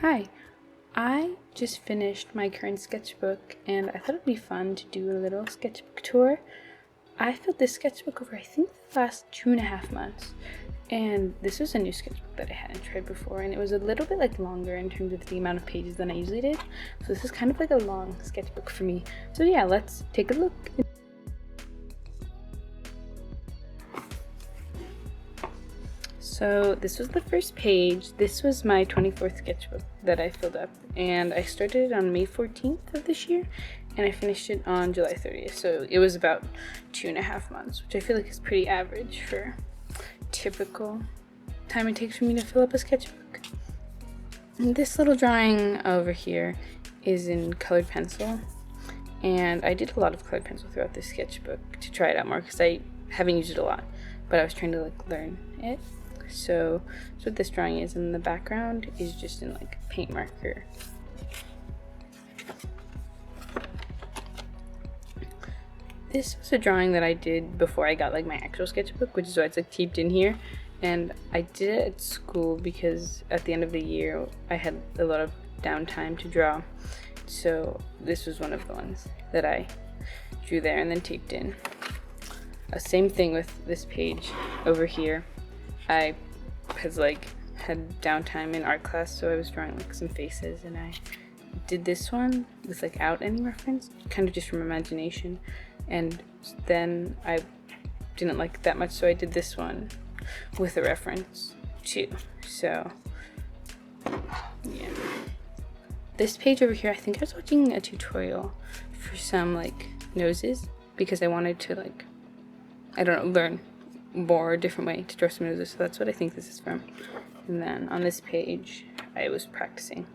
Hi, I just finished my current sketchbook and I thought it'd be fun to do a little sketchbook tour. I filled this sketchbook over I think the last 2.5 months, and this was a new sketchbook that I hadn't tried before, and it was a little bit like longer in terms of the amount of pages than I usually did. So this is kind of like a long sketchbook for me. So yeah, let's take a look. So this was the first page. This was my 24th sketchbook that I filled up, and I started it on May 14th of this year, and I finished it on July 30th. So it was about 2.5 months, which I feel like is pretty average for typical time it takes for me to fill up a sketchbook. And this little drawing over here is in colored pencil, and I did a lot of colored pencil throughout this sketchbook to try it out more because I haven't used it a lot, but I was trying to learn it. So that's what this drawing is, and the background is just in paint marker. This was a drawing that I did before I got my actual sketchbook, which is why it's taped in here. And I did it at school because at the end of the year I had a lot of downtime to draw. So this was one of the ones that I drew there and then taped in. Same thing with this page over here. I had downtime in art class, so I was drawing some faces, and I did this one without any reference, kind of just from imagination. And then I didn't like it that much, so I did this one with a reference too. So yeah. This page over here, I think I was watching a tutorial for some noses because I wanted to I don't know, learn more a different way to draw some noses, so that's what I think this is from. And then on this page I was practicing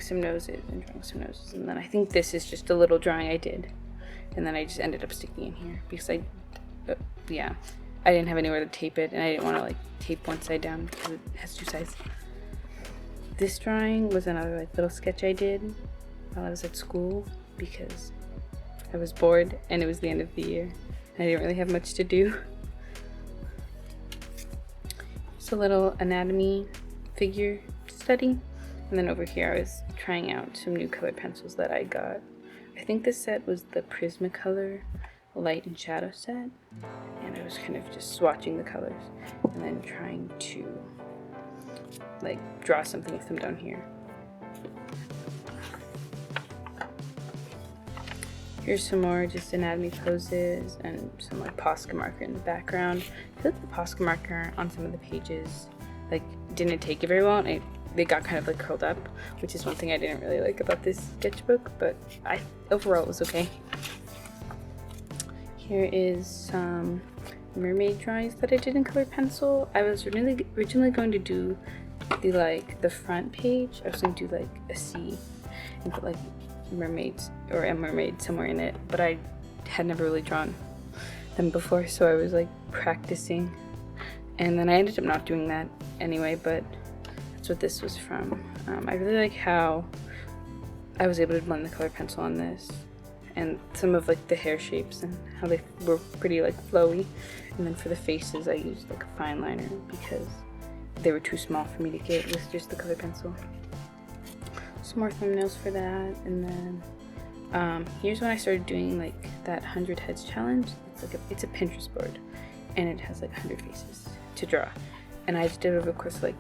some noses and drawing some noses, and then I think this is just a little drawing I did, and then I just ended up sticking in here because I didn't have anywhere to tape it, and I didn't want to tape one side down because it has two sides. This drawing was another little sketch I did while I was at school because I was bored and it was the end of the year and I didn't really have much to do. A little anatomy figure study, and then over here I was trying out some new colored pencils that I got. I think this set was the Prismacolor light and shadow set, and I was kind of just swatching the colors and then trying to draw something with them down here. Here's some more just anatomy poses and some Posca marker in the background. I feel like the Posca marker on some of the pages didn't take it very well, and they got kind of curled up, which is one thing I didn't really like about this sketchbook, but overall it was okay. Here is some mermaid drawings that I did in colored pencil. I was originally going to do the front page. I was going to do a sea and put mermaids or a mermaid somewhere in it, but I had never really drawn them before, so I was practicing, and then I ended up not doing that anyway, but that's what this was from. I really like how I was able to blend the colored pencil on this, and some of the hair shapes and how they were pretty flowy. And then for the faces I used a fine liner because they were too small for me to get with just the colored pencil. Some more thumbnails for that, and then here's when I started doing that 100 heads challenge. It's a Pinterest board, and it has 100 faces to draw, and I just did it over the course of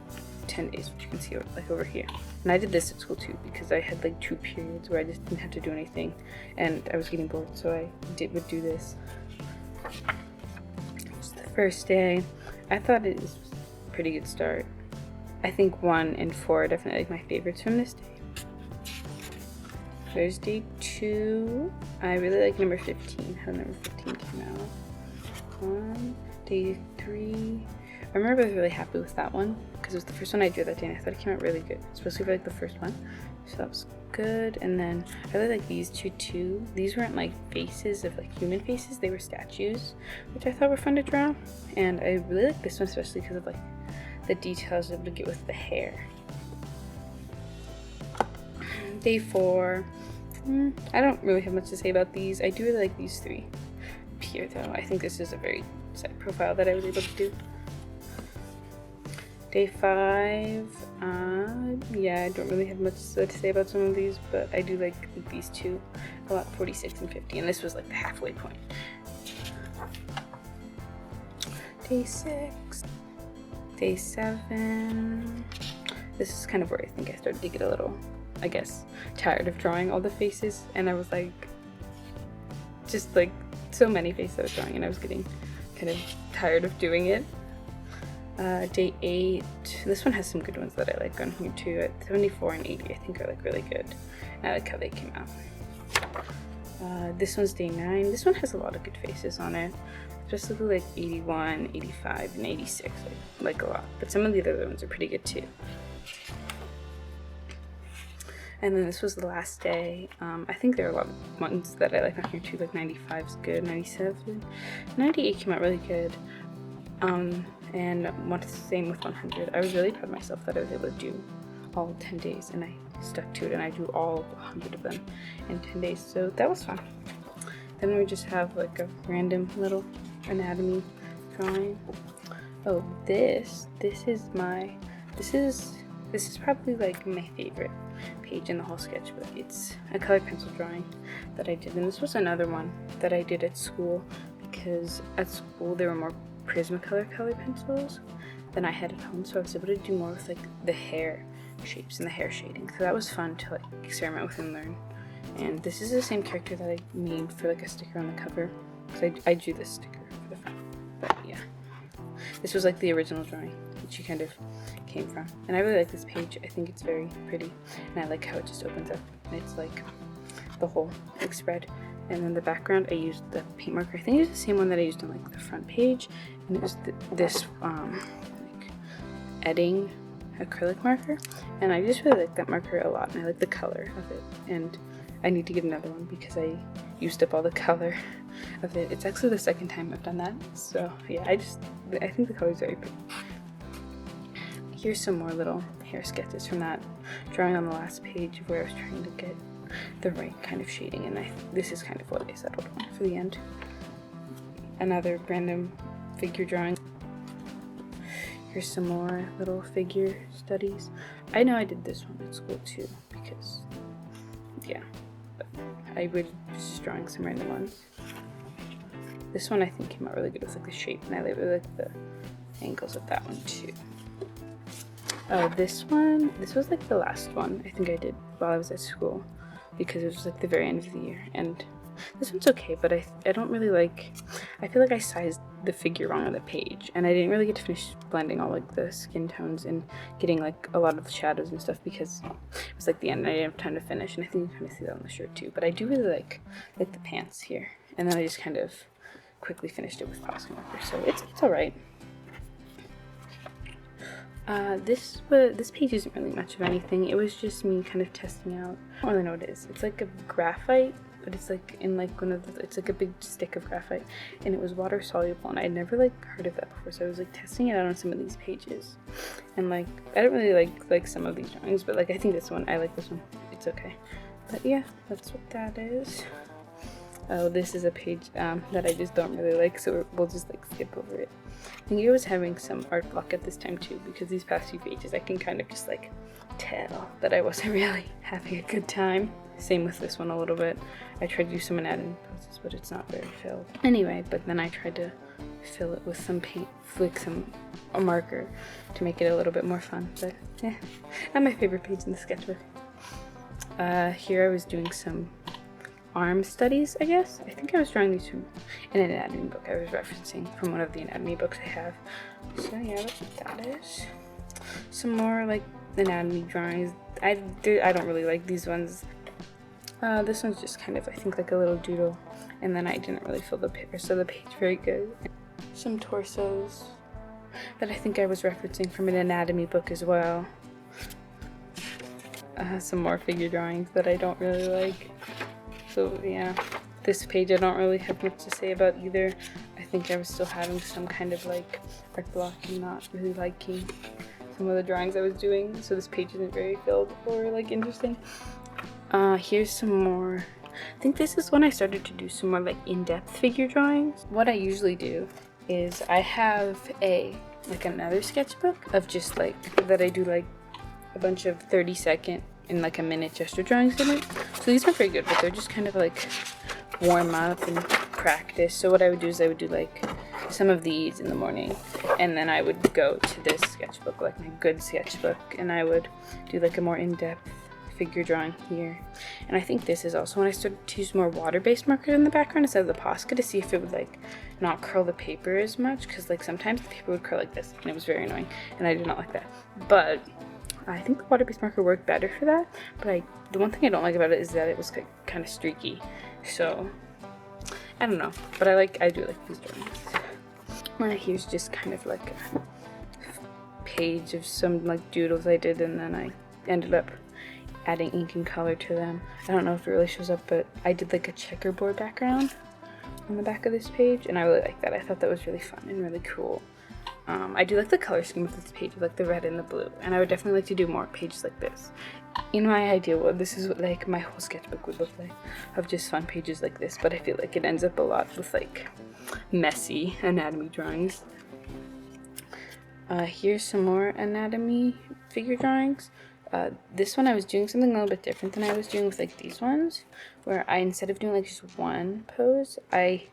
10 days, which you can see over here. And I did this at school too because I had 2 periods where I just didn't have to do anything, and I was getting bored, so I would do this. It's the first day. I thought it was a pretty good start. I think 1 and 4 are definitely my favorites from this day. There's day 2. I really like number 15, how number 15 came out. Day 3. I remember I was really happy with that one because it was the first one I drew that day, and I thought it came out really good, especially for the first one. So that was good. And then I really like these two too. These weren't faces of human faces, they were statues, which I thought were fun to draw. And I really like this one especially because of the details I was able to get with the hair. Day 4. I don't really have much to say about these. I do really like these 3 up here though. I think this is a very side profile that I was able to do. Day 5, yeah, I don't really have much to say about some of these, but I do like these two a lot, 46 and 50, and this was like the halfway point. Day 6, day 7. This is kind of where I think I started to get a little, I guess, tired of drawing all the faces, and I was like, just like so many faces I was drawing, and I was getting kind of tired of doing it. Day 8, this one has some good ones that I like on here too. At 74 and 80 I think are like really good, and I like how they came out. This one's day 9. This one has a lot of good faces on it, especially like 81, 85, and 86, like a lot, but some of the other ones are pretty good too. And then this was the last day. I think there are a lot of ones that I like on here too, like 95 is good, 97, 98 came out really good. And same with 100. I was really proud of myself that I was able to do all 10 days, and I stuck to it, and I drew all 100 of them in 10 days, so that was fun. Then we just have like a random little anatomy drawing. Oh, this is probably like my favorite page in the whole sketchbook. It's a colored pencil drawing that I did, and this was another one that I did at school, because at school there were more Prismacolor color pencils than I had at home, so I was able to do more with like the hair shapes and the hair shading, so that was fun to like experiment with and learn. And this is the same character that I made for like a sticker on the cover, because I drew this sticker for the front. But yeah, this was like the original drawing that she kind of came from, and I really like this page. I think it's very pretty, and I like how it just opens up and it's like the whole like spread. And then the background, I used the paint marker. I think it's the same one that I used on like the front page, and it was this like Edding acrylic marker, and I just really like that marker a lot, and I like the color of it, and I need to get another one because I used up all the color of it. It's actually the second time I've done that, so yeah, I think the color is very pretty. Here's some more little hair sketches from that drawing on the last page where I was trying to get the right kind of shading, and this is kind of what I settled on for the end. Another random figure drawing. Here's some more little figure studies. I know I did this one at school too, because yeah, but I would just drawing some random ones. This one I think came out really good with like the shape, and I really like the angles of that one too. This was like the last one I think I did while I was at school, because it was like the very end of the year, and this one's okay, but I don't really like, I feel like I sized the figure wrong on the page, and I didn't really get to finish blending all like the skin tones and getting like a lot of the shadows and stuff, because it was like the end and I didn't have time to finish, and I think you kind of see that on the shirt too. But I do really like the pants here, and then I just kind of quickly finished it with Posca marker, so it's alright. This page isn't really much of anything. It was just me kind of testing out. I don't really know what it is. It's like a graphite, but it's like in like it's like a big stick of graphite, and it was water soluble, and I'd never like heard of that before, so I was like testing it out on some of these pages, and like I don't really like some of these drawings, but like I think this one, I like this one. It's okay. But yeah, that's what that is. Oh, this is a page that I just don't really like, so we'll just like skip over it. I think I was having some art block at this time too, because these past few pages I can kind of just like tell that I wasn't really having a good time. Same with this one a little bit. I tried to do some anatomy poses, but it's not very filled. Anyway, but then I tried to fill it with some paint, a marker to make it a little bit more fun. But yeah, not my favorite page in the sketchbook. Here I was doing some arm studies, I guess. I think I was drawing these from an anatomy book I was referencing from one of the anatomy books I have. So yeah, that's what that is. Some more like anatomy drawings. I don't really like these ones. This one's just kind of, I think, like a little doodle, and then I didn't really fill the rest of the page very good. Some torsos that I think I was referencing from an anatomy book as well. Some more figure drawings that I don't really like. So yeah, this page I don't really have much to say about either. I think I was still having some kind of like art block and not really liking some of the drawings I was doing, so this page isn't very filled or like interesting. Here's some more. I think this is when I started to do some more like in-depth figure drawings. What I usually do is I have another sketchbook of just like that I do like a bunch of 30-second and like a minute gesture drawings in it. So these aren't very good, but they're just kind of like warm up and practice. So what I would do is I would do like some of these in the morning, and then I would go to this sketchbook, like my good sketchbook, and I would do like a more in-depth figure drawing here. And I think this is also when I started to use more water-based markers in the background instead of the Posca to see if it would like not curl the paper as much, because like sometimes the paper would curl like this and it was very annoying and I did not like that. But I think the water-based marker worked better for that, but the one thing I don't like about it is that it was kind of streaky. So I don't know, but I do like these drawings. Here's just kind of like a page of some like doodles I did, and then I ended up adding ink and color to them. I don't know if it really shows up, but I did like a checkerboard background on the back of this page, and I really like that. I thought that was really fun and really cool. I do like the color scheme of this page, like the red and the blue, and I would definitely like to do more pages like this. In my ideal world, this is what like my whole sketchbook would look like, of just fun pages like this, but I feel like it ends up a lot with like messy anatomy drawings. Here's some more anatomy figure drawings. This one I was doing something a little bit different than I was doing with like these ones, where I, instead of doing like just one pose, I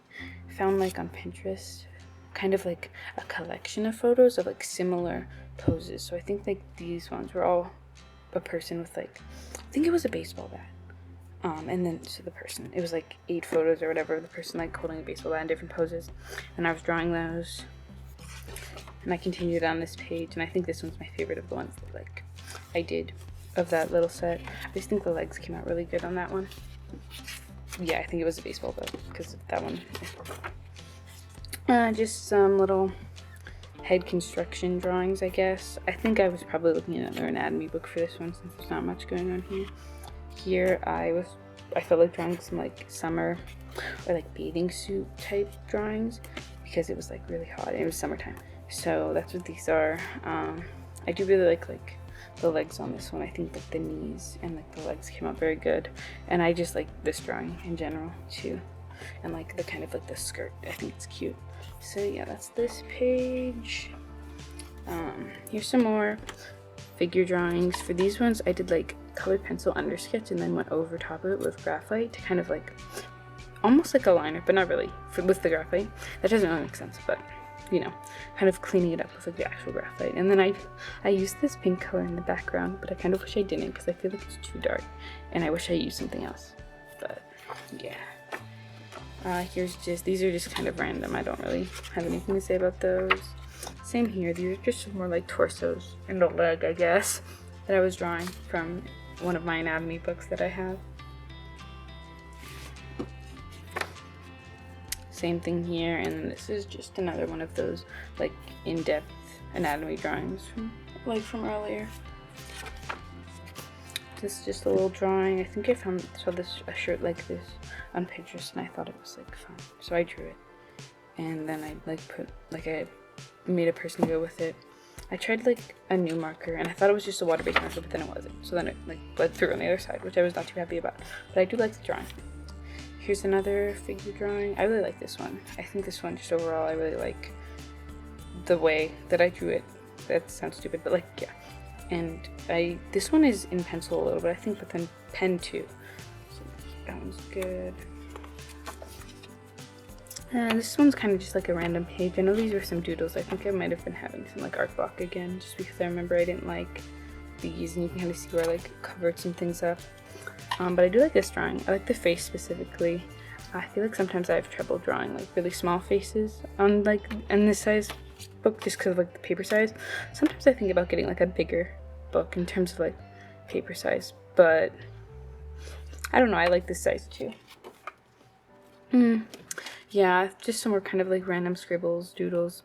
found like on Pinterest kind of like a collection of photos of like similar poses. So I think like these ones were all a person with like, I think it was a baseball bat. And then so the person, it was like 8 photos or whatever of the person like holding a baseball bat in different poses, and I was drawing those, and I continued on this page, and I think this one's my favorite of the ones that like I did of that little set. I just think the legs came out really good on that one. Yeah, I think it was a baseball bat because of that one. Just some little head construction drawings, I guess. I think I was probably looking at another anatomy book for this one since there's not much going on here. Here I felt like drawing some like summer or like bathing suit type drawings because it was like really hot and it was summertime. So that's what these are. I do really like the legs on this one. I think like the knees and like the legs came out very good, and I just like this drawing in general too, and like the kind of like the skirt, I think it's cute. So yeah, that's this page. Here's some more figure drawings. For these ones I did like colored pencil under sketch and then went over top of it with graphite to kind of like almost like a liner, but not really with the graphite. That doesn't really make sense, but you know, kind of cleaning it up with like the actual graphite. And then I used this pink color in the background, but I kind of wish I didn't because I feel like it's too dark, and I wish I used something else. But yeah. Here's just, these are just kind of random. I don't really have anything to say about those. Same here. These are just more like torsos and a leg, I guess, that I was drawing from one of my anatomy books that I have. Same thing here, and this is just another one of those like in-depth anatomy drawings from earlier. This is just a little drawing. I think I saw a shirt like this on Pinterest, and I thought it was like fun, so I drew it. And then I I made a person go with it. I tried like a new marker, and I thought it was just a water-based marker, but then it wasn't. So then it like bled through on the other side, which I was not too happy about. But I do like the drawing. Here's another figure drawing. I really like this one. I think this one, just overall, I really like the way that I drew it. That sounds stupid, but like, yeah. And this one is in pencil a little bit, I think, but then pen too. So that one's good. And this one's kind of just like a random page. I know these were some doodles. I think I might have been having some like art block again, just because I remember I didn't like these, and you can kind of see where I like covered some things up. But I do like this drawing. I like the face specifically. I feel like sometimes I have trouble drawing like really small faces on like in this size book just because of like the paper size. Sometimes I think about getting like a bigger book in terms of like paper size, but I don't know, I like this size too. Yeah, just some more kind of like random scribbles, doodles.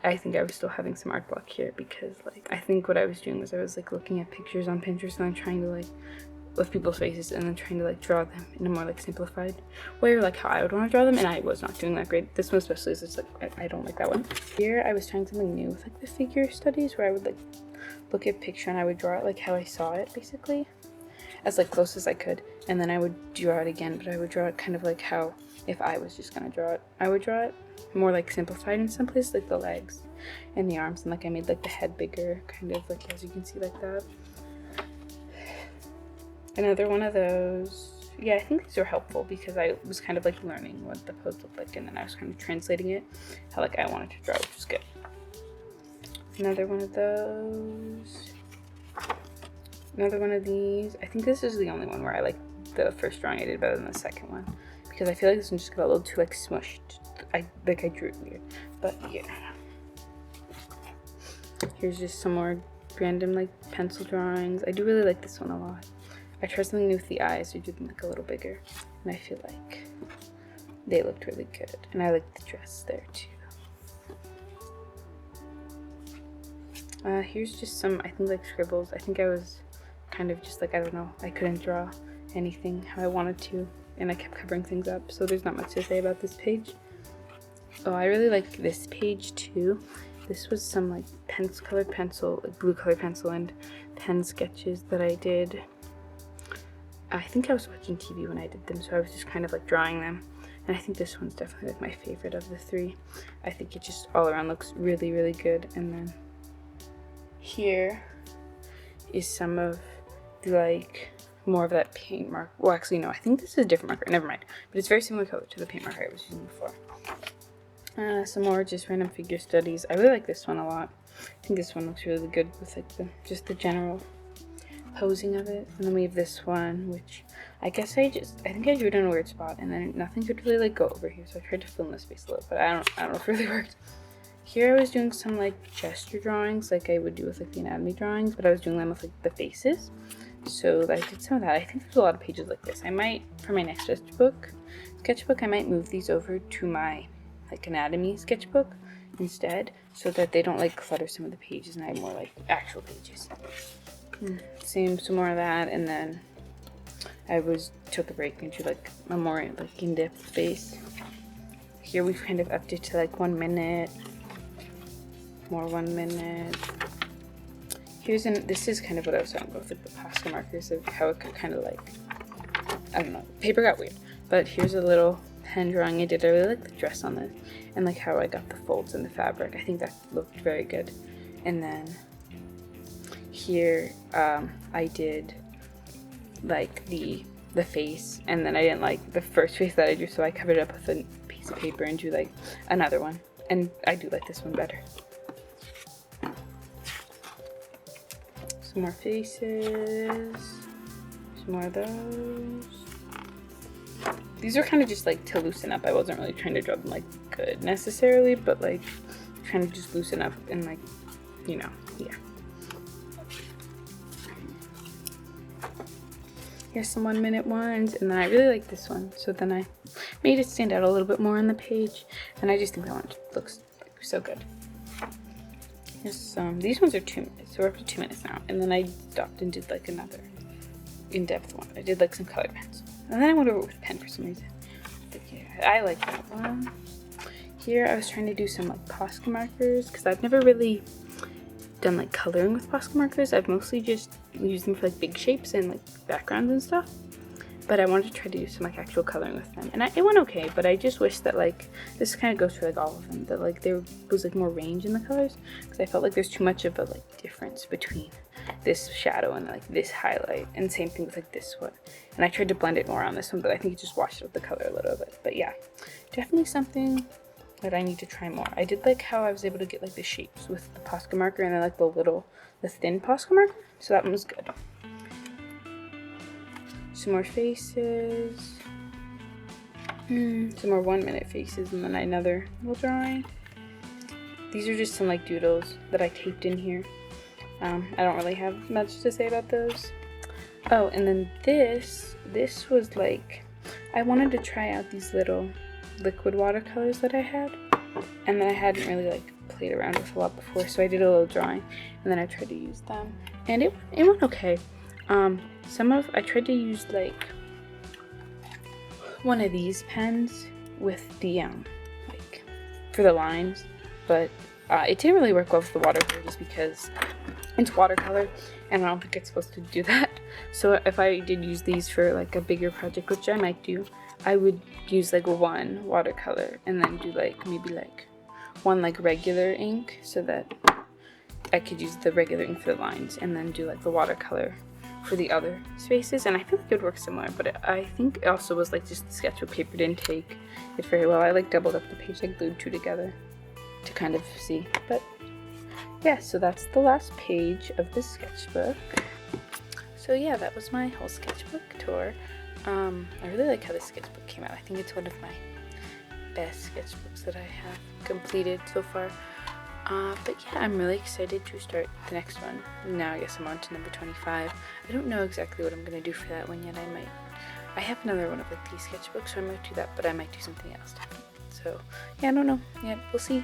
I think I was still having some art block here because like I think what I was doing was I was like looking at pictures on Pinterest and I'm trying to like with people's faces and then trying to like draw them in a more like simplified way, or like how I would want to draw them, and I was not doing that great. This one especially is just like I don't like that one. Here I was trying something new with like the figure studies where I would like look at a picture and I would draw it like how I saw it, basically as like close as I could, and then I would draw it again, but I would draw it kind of like how if I was just gonna draw it. I would draw it more like simplified in some places, like the legs and the arms, and like I made like the head bigger, kind of like as you can see like that. Another one of those. Yeah, I think these were helpful because I was kind of like learning what the pose looked like, and then I was kind of translating it how like I wanted to draw, which was good. Another one of those. Another one of these. I think this is the only one where I like the first drawing I did better than the second one, because I feel like this one just got a little too like smushed. I drew it weird, but yeah. Here's just some more random like pencil drawings. I do really like this one a lot. I tried something new with the eyes, so I did them like a little bigger, and I feel like they looked really good. And I like the dress there too. Here's just some, I think, like scribbles. I think I was kind of just like, I don't know, I couldn't draw anything how I wanted to, and I kept covering things up, so there's not much to say about this page. Oh, I really like this page too. This was some like colored pencil, like blue colored pencil and pen sketches that I did. I think I was watching TV when I did them, so I was just kind of like drawing them. And I think this one's definitely like my favorite of the three. I think it just all around looks really, really good. And then here is some of the like more of that paint mark. Well, actually no, I think this is a different marker. Never mind. But it's very similar color to the paint marker I was using before. Some more just random figure studies. I really like this one a lot. I think this one looks really good with like just the general posing of it. And then we have this one, which I guess I think I drew it in a weird spot, and then nothing could really like go over here, so I tried to fill in the space a little, but I don't know if it really worked. Here I was doing some like gesture drawings like I would do with like the anatomy drawings, but I was doing them with like the faces. So I did some of that. I think there's a lot of pages like this. I might, for my next sketchbook, I might move these over to my like anatomy sketchbook instead, so that they don't like clutter some of the pages and I have more like actual pages. Some more of that, and then I took a break and drew like a more like in-depth face. Here we've kind of upped it to like 1 minute, more 1 minute. This is kind of what I was talking about with like the Posca markers, of how it could kind of like, I don't know, paper got weird. But here's a little pen drawing I did. I really like the dress on this, and like how I got the folds in the fabric. I think that looked very good. And then here I did like the face, and then I didn't like the first face that I drew, so I covered it up with a piece of paper and drew like another one, and I do like this one better. Some more faces, some more of those. These are kind of just like to loosen up. I wasn't really trying to draw them like good necessarily, but like trying to just loosen up and like, you know, yeah. Here's some 1 minute ones, and then I really like this one, so then I made it stand out a little bit more on the page, and I just think that one looks like so good. Here's some, these ones are 2 minutes, so we're up to 2 minutes now, and then I stopped and did like another in-depth one. I did like some colored pencil, and then I went over it with a pen for some reason. But yeah, I like that one. Here I was trying to do some like Posca markers, because I've never really done like coloring with Posca markers. I've mostly just used them for like big shapes and like backgrounds and stuff, but I wanted to try to do some like actual coloring with them, and it went okay, but I just wish that like, this kind of goes for like all of them, that like there was like more range in the colors, because I felt like there's too much of a like difference between this shadow and like this highlight, and same thing with like this one, and I tried to blend it more on this one, but I think it just washed out the color a little bit. But yeah, definitely something that I need to try more. I did like how I was able to get like the shapes with the Posca marker, and then like the thin Posca marker, so that one was good. Some more faces, some more 1 minute faces, and then another little drawing. These are just some like doodles that I taped in here. I don't really have much to say about those. Oh, and then this was like, I wanted to try out these little liquid watercolors that I had, and then I hadn't really like played around with a lot before, so I did a little drawing, and then I tried to use them, and it went okay. I tried to use like one of these pens with the like for the lines, but it didn't really work well with the watercolor, just because it's watercolor and I don't think it's supposed to do that. So if I did use these for like a bigger project, which I might do, I would use like one watercolor and then do like maybe like one like regular ink so that I could use the regular ink for the lines and then do like the watercolor for the other spaces, and I feel like it would work similar, but I think it also was like just the sketchbook paper didn't take it very well. I like doubled up the page, like glued two together to kind of see, but yeah, so that's the last page of the sketchbook. So yeah, that was my whole sketchbook tour. I really like how this sketchbook came out. I think it's one of my best sketchbooks that I have completed so far. But yeah, I'm really excited to start the next one. Now I guess I'm on to number 25. I don't know exactly what I'm going to do for that one yet. I have another one of like these sketchbooks, so I might do that, but I might do something else. So yeah, I don't know. Yeah, we'll see.